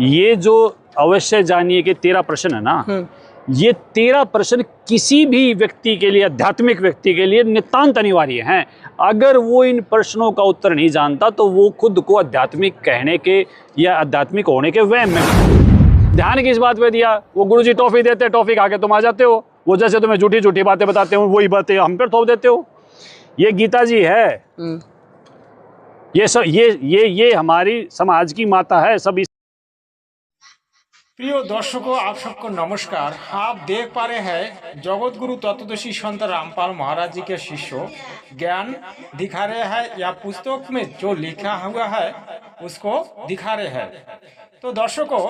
ये जो अवश्य जानिए कि 13 प्रश्न है ना, ये 13 प्रश्न किसी भी व्यक्ति के लिए, आध्यात्मिक व्यक्ति के लिए नितांत अनिवार्य हैं। अगर वो इन प्रश्नों का उत्तर नहीं जानता तो वो खुद को आध्यात्मिक कहने के या आध्यात्मिक होने के वहम में। ध्यान किस बात पे दिया? वो गुरुजी टॉफी देते हैं, टॉफी खा के तुम आ जाते हो। वो जैसे तुम्हें झूठी झूठी बातें बताते हो, वही बातें हम पर थोप देते हो। ये गीता जी है, ये सब ये हमारी समाज की माता है। सब प्रिय दर्शकों, आप सबको नमस्कार। आप देख पा रहे हैं जगत गुरु तत्वदर्शी संत रामपाल महाराज जी के शिष्य ज्ञान दिखा रहे हैं या पुस्तक में जो लिखा हुआ है उसको दिखा रहे हैं। तो दर्शकों,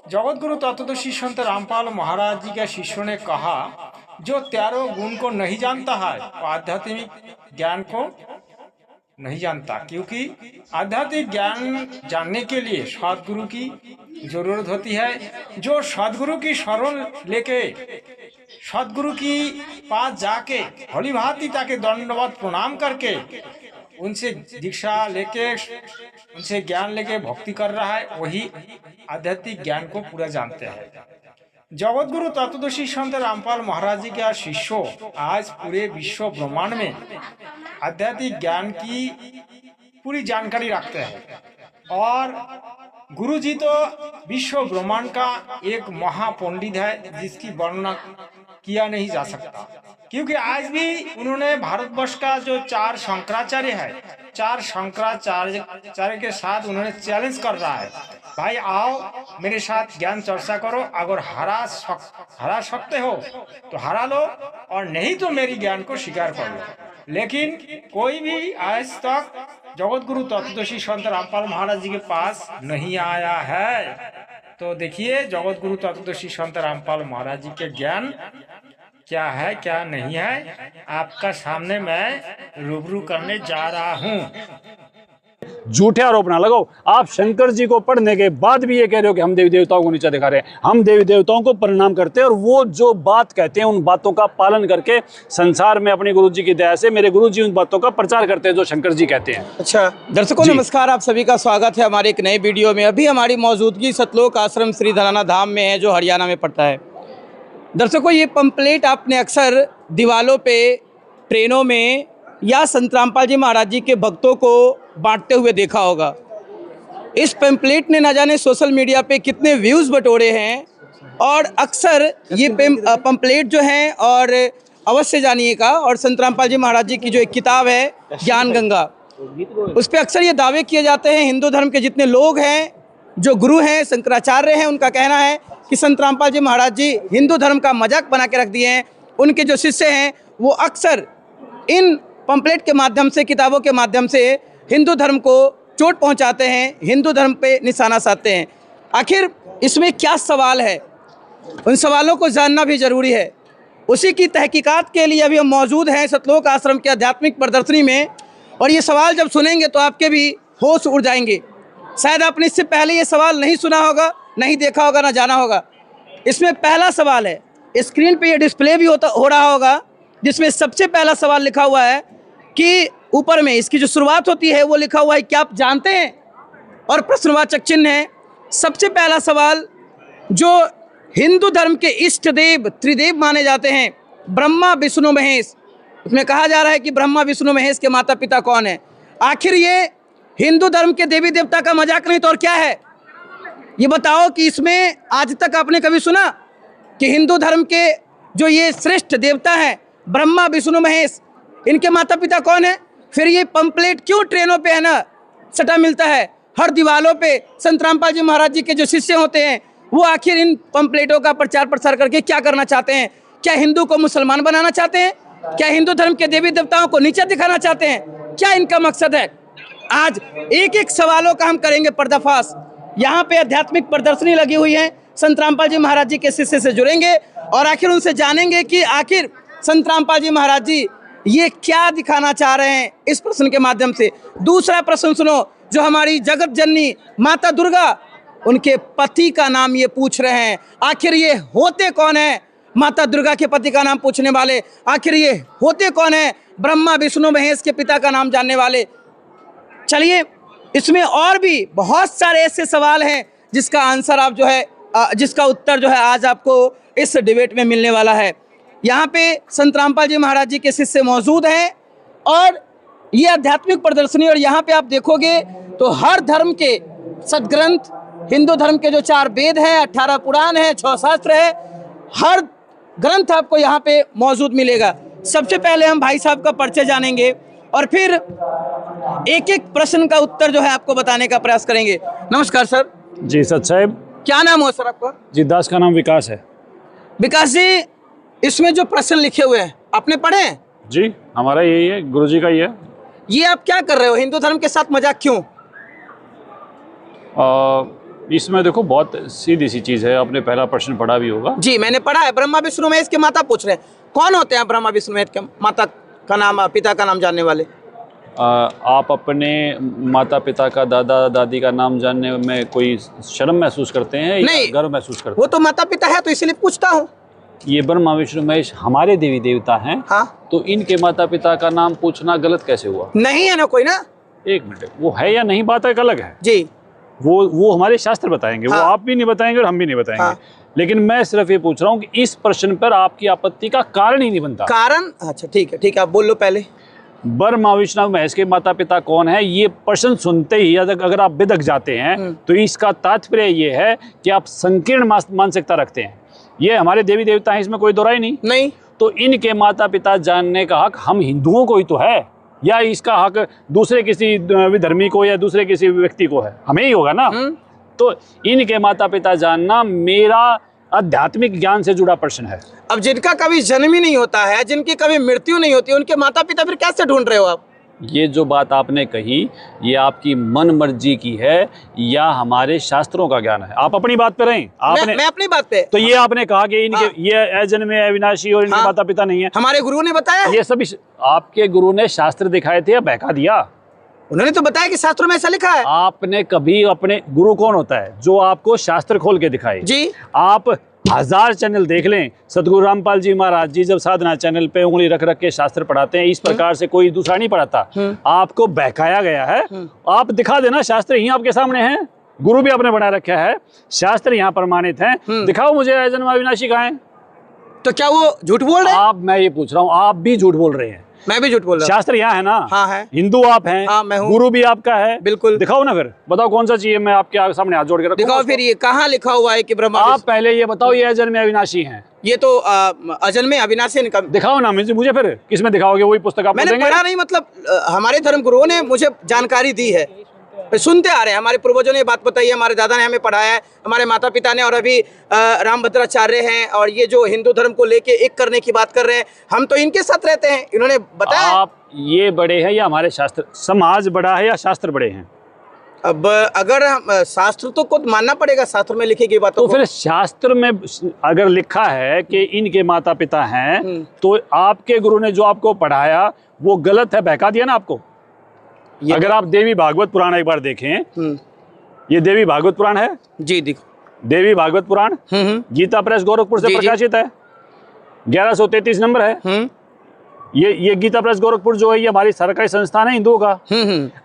जगत गुरु तत्वदर्शी संत रामपाल महाराज जी के शिष्यों ने कहा, जो 13 गुण को नहीं जानता है वो आध्यात्मिक ज्ञान को नहीं जानता, क्योंकि आध्यात्मिक ज्ञान जानने के लिए सदगुरु की जरूरत होती है। जो सदगुरु की शरण लेके सदगुरु की पास जाके भली भांति ताके दंडवत प्रणाम करके उनसे दीक्षा लेके उनसे ज्ञान लेके भक्ति कर रहा है, वही आध्यात्मिक ज्ञान को पूरा जानते हैं। जगत गुरु तत्वदर्शी संत रामपाल महाराज जी के शिष्यों आज पूरे विश्व ब्रह्मांड में आध्यात्मिक ज्ञान की पूरी जानकारी रखते हैं। और गुरु जी तो विश्व ब्रह्मांड का एक महापंडित है जिसकी वर्णना किया नहीं जा सकता, क्योंकि आज भी उन्होंने भारतवर्ष का जो 4 शंकराचार्य है, 4 शंकराचार्य के साथ उन्होंने चैलेंज कर रहा है, भाई आओ मेरे साथ ज्ञान चर्चा करो, अगर हरा सकते हो तो हरा लो और नहीं तो मेरी ज्ञान को स्वीकार कर लो। लेकिन कोई भी आज तक जगत गुरु तत्वदर्शी संत रामपाल महाराज जी के पास नहीं आया है। तो देखिए जगत गुरु तत्वदर्शी संत रामपाल महाराज जी के ज्ञान क्या है क्या नहीं है, आपका सामने मैं रूबरू करने जा रहा हूँ। झूठे आरोप ना लगाओ। आप शंकर जी को पढ़ने के बाद भी ये कह रहे हो कि हम देवी देवताओं को नीचा दिखा रहे हैं। हम देवी देवताओं को प्रणाम करते हैं और वो जो बात कहते हैं उन बातों का पालन करके संसार में अपने गुरु जी की दया से मेरे गुरु जी उन बातों का प्रचार करते हैं जो शंकर जी कहते हैं। अच्छा दर्शकों नमस्कार, आप सभी का स्वागत है हमारे एक नए वीडियो में। अभी हमारी मौजूदगी सतलोक आश्रम श्री धनाना धाम में है, जो हरियाणा में पड़ता है। दर्शकों, ये पंपलेट आपने अक्सर दीवालों पे, ट्रेनों में या संत रामपाल जी महाराज जी के भक्तों को बांटते हुए देखा होगा। इस पंपलेट ने न जाने सोशल मीडिया पे कितने व्यूज़ बटोरे हैं। और अक्सर ये पंपलेट जो हैं, और अवश्य जानिएगा, और संत रामपाल जी महाराज जी की जो एक किताब है ज्ञान गंगा, उस पर अक्सर ये दावे किए जाते हैं। हिंदू धर्म के जितने लोग हैं, जो गुरु हैं, शंकराचार्य हैं, उनका कहना है कि संत रामपाल जी महाराज जी हिंदू धर्म का मजाक बना के रख दिए हैं। उनके जो शिष्य हैं वो अक्सर इन पंपलेट के माध्यम से, किताबों के माध्यम से हिंदू धर्म को चोट पहुंचाते हैं, हिंदू धर्म पे निशाना साधते हैं। आखिर इसमें क्या सवाल है, उन सवालों को जानना भी ज़रूरी है। उसी की तहकीकात के लिए अभी हम मौजूद हैं सतलोक आश्रम के आध्यात्मिक प्रदर्शनी में। और ये सवाल जब सुनेंगे तो आपके भी होश उड़ जाएंगे। शायद आपने इससे पहले ये सवाल नहीं सुना होगा, नहीं देखा होगा, ना जाना होगा। इसमें पहला सवाल है, स्क्रीन पे ये डिस्प्ले भी हो रहा होगा, जिसमें सबसे पहला सवाल लिखा हुआ है कि ऊपर में इसकी जो शुरुआत होती है वो लिखा हुआ है, क्या आप जानते हैं, और प्रश्नवाचक चिन्ह है। सबसे पहला सवाल, जो हिंदू धर्म के इष्ट देव त्रिदेव माने जाते हैं, ब्रह्मा विष्णु महेश, उसमें कहा जा रहा है कि ब्रह्मा विष्णु महेश के माता पिता कौन है। आखिर ये हिंदू धर्म के देवी देवता का मजाक नहीं तो और क्या है? ये बताओ कि इसमें आज तक आपने कभी सुना कि हिंदू धर्म के जो ये श्रेष्ठ देवता हैं ब्रह्मा विष्णु महेश, इनके माता पिता कौन है? फिर ये पंपलेट क्यों ट्रेनों पे है ना सटा मिलता है, हर दीवालों पे संत रामपाल जी महाराज जी के जो शिष्य होते हैं वो आखिर इन पंपलेटों का प्रचार प्रसार करके क्या करना चाहते हैं? क्या हिंदू को मुसलमान बनाना चाहते हैं? क्या हिंदू धर्म के देवी देवताओं को नीचा दिखाना चाहते हैं? क्या इनका मकसद है? आज एक एक सवालों का हम करेंगे पर्दाफाश। यहाँ पे आध्यात्मिक प्रदर्शनी लगी हुई है, संत रामपाल जी महाराज जी के शिष्य से जुड़ेंगे और आखिर उनसे जानेंगे कि आखिर संत रामपाल जी महाराज जी ये क्या दिखाना चाह रहे हैं इस प्रश्न के माध्यम से। दूसरा प्रश्न सुनो, जो हमारी जगत जननी माता दुर्गा, उनके पति का नाम ये पूछ रहे हैं। आखिर ये होते कौन है? माता दुर्गा के पति का नाम पूछने वाले आखिर ये होते कौन है? ब्रह्मा विष्णु महेश के पिता का नाम जानने वाले। चलिए, इसमें और भी बहुत सारे ऐसे सवाल हैं जिसका आंसर आप जो है जिसका उत्तर जो है आज आपको इस डिबेट में मिलने वाला है। यहाँ पे संत रामपाल जी महाराज जी के शिष्य मौजूद हैं और ये आध्यात्मिक प्रदर्शनी, और यहाँ पे आप देखोगे तो हर धर्म के सदग्रंथ, हिंदू धर्म के जो 4 वेद हैं, 18 पुराण हैं, 6 शास्त्र है, हर ग्रंथ आपको यहाँ पे मौजूद मिलेगा। सबसे पहले हम भाई साहब का परिचय जानेंगे और फिर एक एक प्रश्न का उत्तर जो है आपको बताने का प्रयास करेंगे। नमस्कार सर। जी सच साहब। क्या नाम हो सर आपका? जी दास का नाम विकास है। विकास जी, इसमें जो प्रश्न लिखे हुए हैं आपने पढ़े हैं? जी हमारा यही है, गुरुजी का ही है। ये आप क्या कर रहे हो? हिंदू धर्म के साथ मजाक क्यों? इसमें देखो बहुत सीधी सी चीज़ है, आपने पहला प्रश्न पढ़ा भी होगा। जी मैंने पढ़ा है। ब्रह्मा विष्णु महेश के माता पूछ रहे हैं, कौन होते हैं ब्रह्मा विष्णु महेश के माता का नाम, पिता का नाम जानने वाले? आप अपने माता पिता का, दादा दादी का नाम जानने में कोई शर्म महसूस करते हैं या नहीं, गर्व महसूस करते हैं? वो तो माता पिता है तो इसलिए पूछता हूँ। ये ब्रह्मा विष्णु महेश हमारे देवी देवता हैं। हाँ, तो इनके माता पिता का नाम पूछना गलत कैसे हुआ? नहीं है ना कोई ना। एक मिनट, वो है या नहीं बात एक अलग है जी। वो हमारे शास्त्र बताएंगे। हाँ। वो आप भी नहीं बताएंगे और हम भी नहीं बताएंगे। हाँ। लेकिन मैं सिर्फ ये पूछ रहा हूँ कि इस प्रश्न पर आपकी आपत्ति का कारण ही नहीं बनता। कारण? अच्छा ठीक है, ठीक है, आप बोल लो पहले। ब्रह्मा विष्णु महेश के माता पिता कौन है, ये प्रश्न सुनते ही अगर आप बिदक जाते हैं तो इसका तात्पर्य ये है कि आप संकीर्ण मानसिकता रखते हैं। ये हमारे देवी देवता हैं, इसमें कोई दोहराई नहीं। तो इनके माता पिता जानने का हक हम हिंदुओं को ही तो है, या इसका हक दूसरे किसी विधर्मी को या दूसरे किसी व्यक्ति को है? हमें ही होगा ना। तो इनके माता पिता जानना मेरा आध्यात्मिक ज्ञान से जुड़ा प्रश्न है। अब जिनका कभी जन्म ही नहीं होता है, जिनकी कभी मृत्यु नहीं होती, उनके माता पिता फिर कैसे ढूंढ रहे हो आप? ये जो बात आपने कही ये आपकी मन मर्जी की है या हमारे शास्त्रों का ज्ञान है? आप अपनी बात पे रहें। आपने मैं अपनी बात पे। तो ये आपने कहा कि इनके ये अजन्मे अविनाशी और इनके माता पिता नहीं है। हमारे गुरु ने बताया। ये सभी आपके गुरु ने शास्त्र दिखाए थे या बहका दिया? उन्होंने तो बताया कि शास्त्रों में ऐसा लिखा है। आपने कभी अपने गुरु कौन होता है? जो आपको शास्त्र खोल के दिखाए। जी। आप 1000 चैनल देख लें, सतगुरु रामपाल जी महाराज जी जब साधना चैनल पे उंगली रख रख के शास्त्र पढ़ाते हैं, इस प्रकार से कोई दूसरा नहीं पढ़ाता। आपको बहकाया गया है। आप दिखा देना, शास्त्र ही आपके सामने है, गुरु भी आपने बना रखा है, शास्त्र यहाँ प्रमाणित है। दिखाओ मुझे अजन्मा अविनाशी कहाँ है। तो क्या वो झूठ बोल रहे हैं? मैं ये पूछ रहा हूँ, आप भी झूठ बोल रहे हैं। मैं भी झूठ बोल रहा हूँ। शास्त्र यहाँ है ना। हाँ है। हिंदू आप हैं। हाँ मैं हूँ। गुरु भी आपका है। बिल्कुल। दिखाओ ना, फिर बताओ कौन सा चाहिए, मैं आपके सामने हाथ जोड़ के रखूं। दिखाओ फिर, ये कहाँ लिखा हुआ है कि ब्रह्मा? आप पहले ये बताओ, ये अजन्मे अविनाशी हैं। ये तो अजन्मे अविनाशी है। दिखाओ ना मुझे फिर किस में दिखाओगे? वही पुस्तक आप मैंने पढ़ा नहीं, मतलब हमारे धर्म गुरुओं ने मुझे जानकारी दी है, सुनते आ रहे हैं। हमारे पूर्वजों ने बात बताई है, हमारे दादा ने हमें पढ़ाया है, हमारे माता पिता ने, और अभी रामभद्राचार्य हैं, और ये जो हिंदू धर्म को लेके एक करने की बात कर रहे हैं, हम तो इनके साथ रहते हैं, इन्होंने बताया। आप ये बड़े हैं या हमारे शास्त्र? समाज बड़ा है या शास्त्र बड़े हैं? अब अगर हम शास्त्र तो खुद मानना पड़ेगा, शास्त्र में लिखी गई बातों तो फिर शास्त्र में अगर लिखा है कि इनके माता पिता हैं, तो आपके गुरु ने जो आपको पढ़ाया वो गलत है, बहका दिया ना आपको। अगर आप देवी भागवत पुराण एक बार देखें, ये देवी भागवत पुराण है जी, देखो देवी भागवत पुराण गीता प्रेस गोरखपुर से प्रकाशित है, 1133 नंबर है। ये गीता प्रेस गोरखपुर जो है ये हमारी सरकारी संस्थान है हिंदुओं का।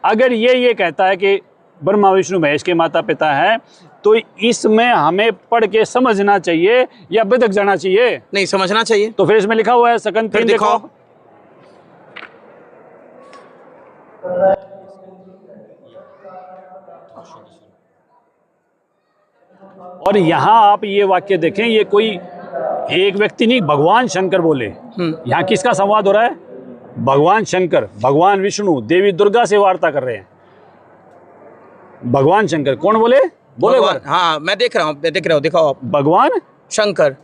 अगर ये कहता है कि ब्रह्मा विष्णु महेश के माता पिता हैं, तो इसमें हमें पढ़ के समझना चाहिए या बिदक जाना चाहिए? नहीं, समझना चाहिए। तो फिर इसमें लिखा हुआ है सकंद 3 देखो। और यहाँ आप ये वाक्य देखें, ये कोई एक व्यक्ति नहीं, भगवान शंकर बोले। यहाँ किसका संवाद हो रहा है? भगवान शंकर, भगवान विष्णु, देवी दुर्गा से वार्ता कर रहे हैं। भगवान शंकर कौन बोले? भगवान। हाँ मैं देख रहा हूँ, दिखाओ आप। भगवान शंकर।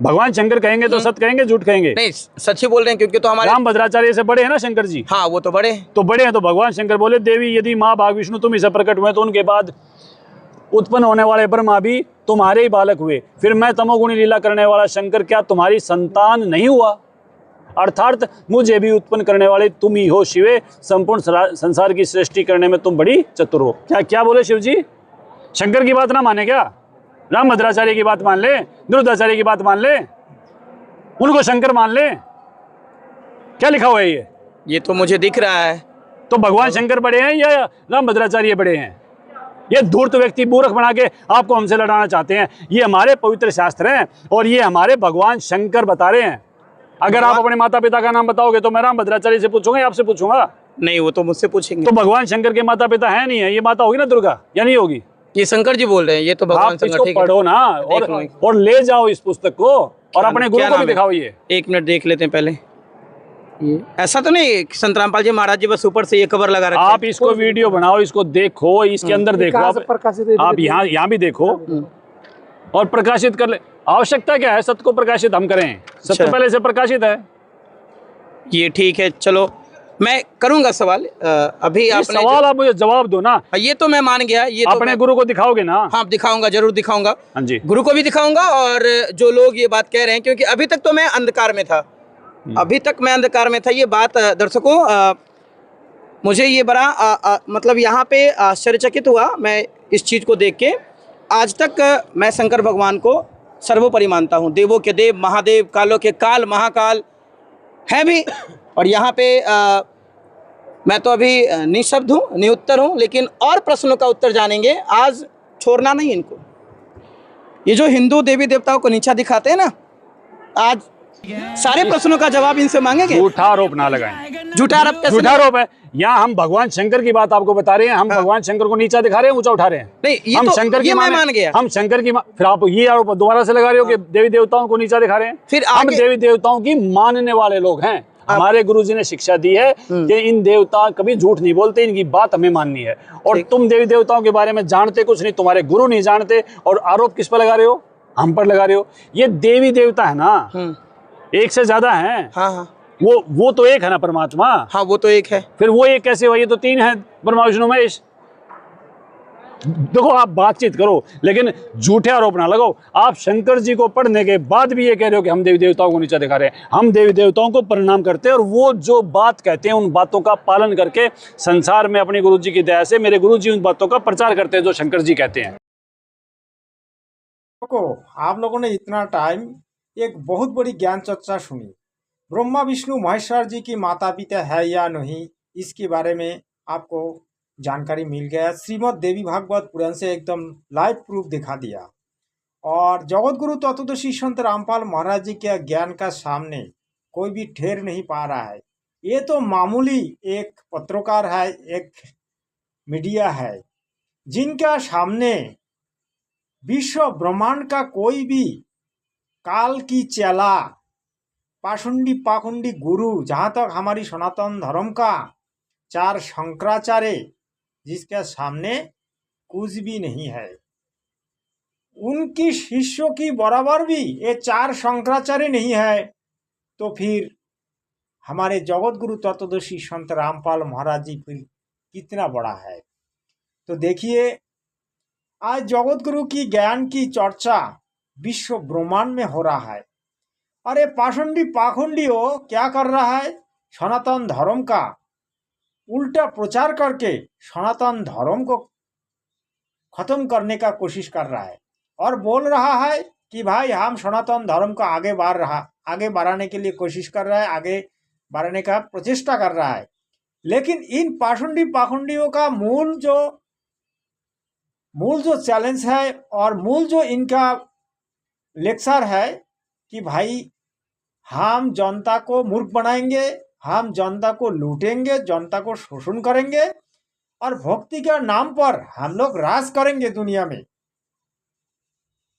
भगवान शंकर कहेंगे तो सच कहेंगे, झूठ कहेंगे? नहीं, सच ही बोल रहे हैं, क्योंकि तो हमारे रामभद्राचार्य से बड़े हैं ना शंकर जी। हाँ वो तो बड़े हैं। तो बड़े हैं, तो भगवान शंकर बोले देवी यदि माँ भाग विष्णु तुम इसे प्रकट हुए, तो उनके बाद उत्पन्न होने वाले ब्रह्मा भी तुम्हारे ही बालक हुए, फिर मैं तमोगुणी लीला करने वाला शंकर क्या तुम्हारी संतान नहीं हुआ? अर्थात मुझे भी उत्पन्न करने वाले तुम ही हो शिवे, संपूर्ण संसार की सृष्टि करने में तुम बड़ी चतुर हो। क्या बोले शिव जी? शंकर की बात ना माने क्या? रामभद्राचार्य की बात मान ले, निरुद्धाचार्य की बात मान ले, उनको शंकर मान ले? क्या लिखा हुआ है ये? तो मुझे दिख रहा है। तो भगवान शंकर बड़े हैं या रामभद्राचार्य बड़े हैं? ये धूर्त व्यक्ति मूर्ख बना के आपको हमसे लड़ाना चाहते हैं। ये हमारे पवित्र शास्त्र हैं और ये हमारे भगवान शंकर बता रहे हैं। अगर आप अपने माता पिता का नाम बताओगे तो मैं रामभद्राचार्य से पूछूंगा या आपसे पूछूंगा? नहीं, वो तो मुझसे पूछेंगे। तो भगवान शंकर के माता पिता है नहीं है, ये माता होगी ना दुर्गा या नहीं होगी? ये शंकर जी बोल रहे हैं, ये तो भगवान आप शंकर। इसको ठीक है, पढ़ो ना और ले जाओ इस पुस्तक को और अपने गुरु को भी दिखाओ। ये 1 मिनट देख लेते हैं पहले। ये ऐसा तो नहीं संत रामपाल जी महाराज जी बस ऊपर से ये कवर लगा रखा है? आप इसको वीडियो बनाओ, इसको देखो, इसके अंदर देखो, आप यहाँ भी देखो और प्रकाशित कर ले। आवश्यकता क्या है? सत्य को प्रकाशित हम करें, सत्य पहले से प्रकाशित है। ये ठीक है, चलो मैं करूंगा सवाल। अभी आपने सवाल आप मुझे जवाब दो ना। ये तो मैं मान गया, ये तो अपने गुरु को दिखाओगे ना? हाँ दिखाऊंगा, जरूर दिखाऊंगा। हाँ जी, गुरु को भी दिखाऊंगा और जो लोग ये बात कह रहे हैं, क्योंकि अभी तक तो मैं अंधकार में था, अभी तक मैं अंधकार में था। ये बात दर्शकों मुझे ये बड़ा मतलब यहाँ पे आश्चर्यचकित हुआ मैं इस चीज़ को देख के। आज तक मैं शंकर भगवान को सर्वोपरि मानता हूँ, देवों के देव, महादेव, कालों के काल, महाकाल है भी। और यहाँ पे मैं तो अभी निशब्द हूँ, निरुत्तर हूँ, लेकिन और प्रश्नों का उत्तर जानेंगे। आज छोड़ना नहीं इनको। ये जो हिंदू देवी देवताओं को नीचा दिखाते हैं ना, आज सारे प्रश्नों का जवाब इनसे मांगेंगे। झूठा आरोप ना लगाएं। झूठा आरोप कैसे? झूठा आरोप है। यहाँ हम भगवान शंकर की बात आपको बता रहे हैं, हम भगवान शंकर को नीचा दिखा रहे हैं, ऊंचा उठा रहे हैं? नहीं, ये हम तो शंकर की मैं मान गया। हम शंकर की फिर आप ये आरोप दोबारा से लगा रहे हो कि देवी देवताओं को नीचा दिखा रहे हैं। फिर हम देवी देवताओं की मानने वाले लोग हैं। हमारे गुरुजी ने शिक्षा दी है कि इन देवता कभी झूठ नहीं बोलते, इनकी बात हमें माननी है। और तुम देवी देवताओं के बारे में जानते कुछ नहीं, तुम्हारे गुरु नहीं जानते, और आरोप किस पर लगा रहे हो? हम पर लगा रहे हो। ये देवी देवता है ना, एक से ज्यादा है। हाँ हाँ, वो तो एक है ना परमात्मा। हाँ वो तो एक है। फिर वो एक कैसे हुआ? ये तो 3 है, ब्रह्मा विष्णु महेश। देखो आप बातचीत करो लेकिन झूठे आरोप ना लगाओ। आप शंकर जी को पढ़ने के बाद भी ये कह रहे हो कि हम देवी देवताओं को नीचा दिखा रहे हैं। हम देवी देवताओं को प्रणाम करते हैं और वो जो बात कहते हैं उन बातों का पालन करके संसार में अपने गुरु जी की दया से मेरे गुरु जी उन बातों का प्रचार करते हैं जो शंकर जी कहते हैं। आप लोगों ने इतना टाइम एक बहुत बड़ी ज्ञान चर्चा सुनी। ब्रह्मा विष्णु महेश्वर जी की माता पिता है या नहीं, इसके बारे में आपको जानकारी मिल गया। श्रीमद् देवी भागवत पुराण से एकदम लाइव प्रूफ दिखा दिया। और जगत गुरु तत्वदर्शी संत रामपाल महाराज जी के ज्ञान का सामने कोई भी ठहर नहीं पा रहा है। ये तो मामूली एक पत्रकार है, एक मीडिया है, जिनका सामने विश्व ब्रह्मांड का कोई भी काल की चेला, पाखंडी पाखंडी गुरु, जहाँ तक हमारी सनातन धर्म का 4 शंकराचार्य, जिसके सामने कुछ भी नहीं है। उनकी शिष्यों की बराबर भी ये 4 शंकराचार्य नहीं है, तो फिर हमारे जगत गुरु तत्वदर्शी संत रामपाल महाराज जी फिर कितना बड़ा है। तो देखिए आज जगत गुरु की ज्ञान की चर्चा विश्व ब्रह्मांड में हो रहा है। अरे पाखंडी पाखंडियों क्या कर रहा है? सनातन धर्म का उल्टा प्रचार करके सनातन धर्म को खत्म करने का कोशिश कर रहा है और बोल रहा है कि भाई हम सनातन धर्म को आगे बढ़ाने के लिए कोशिश कर रहा है, आगे बढ़ाने का प्रचेष्टा कर रहा है। लेकिन इन पाखंडियों का मूल जो चैलेंज है और मूल जो इनका लेक्चर है कि भाई हम जनता को मूर्ख बनाएंगे, हम जनता को लूटेंगे, जनता को शोषण करेंगे और भक्ति के नाम पर हम लोग राज करेंगे दुनिया में।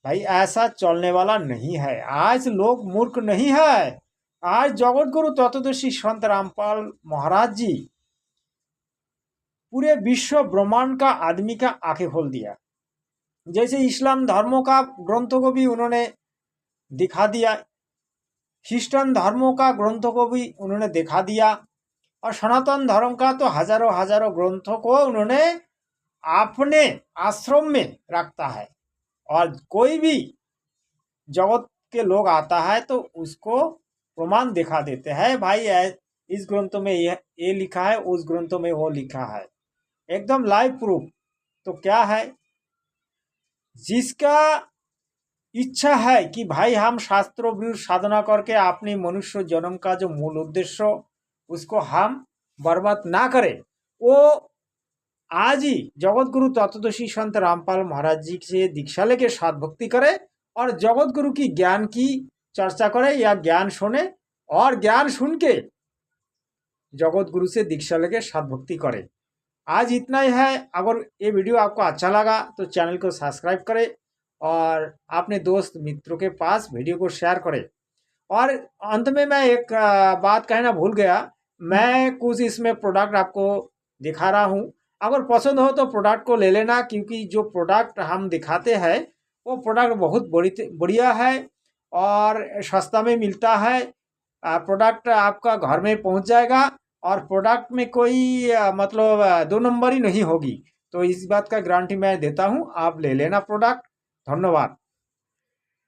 भाई ऐसा चलने वाला नहीं है। आज लोग मूर्ख नहीं है। आज जगत गुरु तत्वदर्शी संत रामपाल महाराज जी पूरे विश्व ब्रह्मांड का आदमी का आंखें खोल दिया। जैसे इस्लाम धर्मों का ग्रंथों को भी उन्होंने दिखा दिया, क्रिश्चियन धर्मों का ग्रंथों को भी उन्होंने दिखा दिया, और सनातन धर्म का तो हजारों ग्रंथों को उन्होंने अपने आश्रम में रखता है। और कोई भी जगत के लोग आता है तो उसको प्रमाण दिखा देते हैं, भाई इस ग्रंथों में ये लिखा है, उस ग्रंथों में वो लिखा है, एकदम लाइव प्रूफ। तो क्या है, जिसका इच्छा है कि भाई हम शास्त्रों विरुद्ध साधना करके अपनी मनुष्य जन्म का जो मूल उद्देश्य उसको हम बर्बाद ना करें, वो आज ही जगत गुरु तत्वदर्शी संत रामपाल महाराज जी से दीक्षा लेके साथ भक्ति करे और जगत गुरु की ज्ञान की चर्चा करे या ज्ञान सुने और ज्ञान सुन के जगत गुरु से दीक्षा लेके साथ भक्ति करे। आज इतना ही है। अगर ये वीडियो आपको अच्छा लगा तो चैनल को सब्सक्राइब करें और अपने दोस्त मित्रों के पास वीडियो को शेयर करें। और अंत में मैं एक बात कहना भूल गया, मैं कुछ इसमें प्रोडक्ट आपको दिखा रहा हूँ। अगर पसंद हो तो प्रोडक्ट को ले लेना, क्योंकि जो प्रोडक्ट हम दिखाते हैं वो प्रोडक्ट बहुत बढ़िया है और सस्ता में मिलता है। प्रोडक्ट आपका घर में पहुंच जाएगा और प्रोडक्ट में कोई मतलब 2 नंबर ही नहीं होगी। तो इस बात का गारंटी मैं देता हूं, आप ले लेना प्रोडक्ट। धन्यवाद।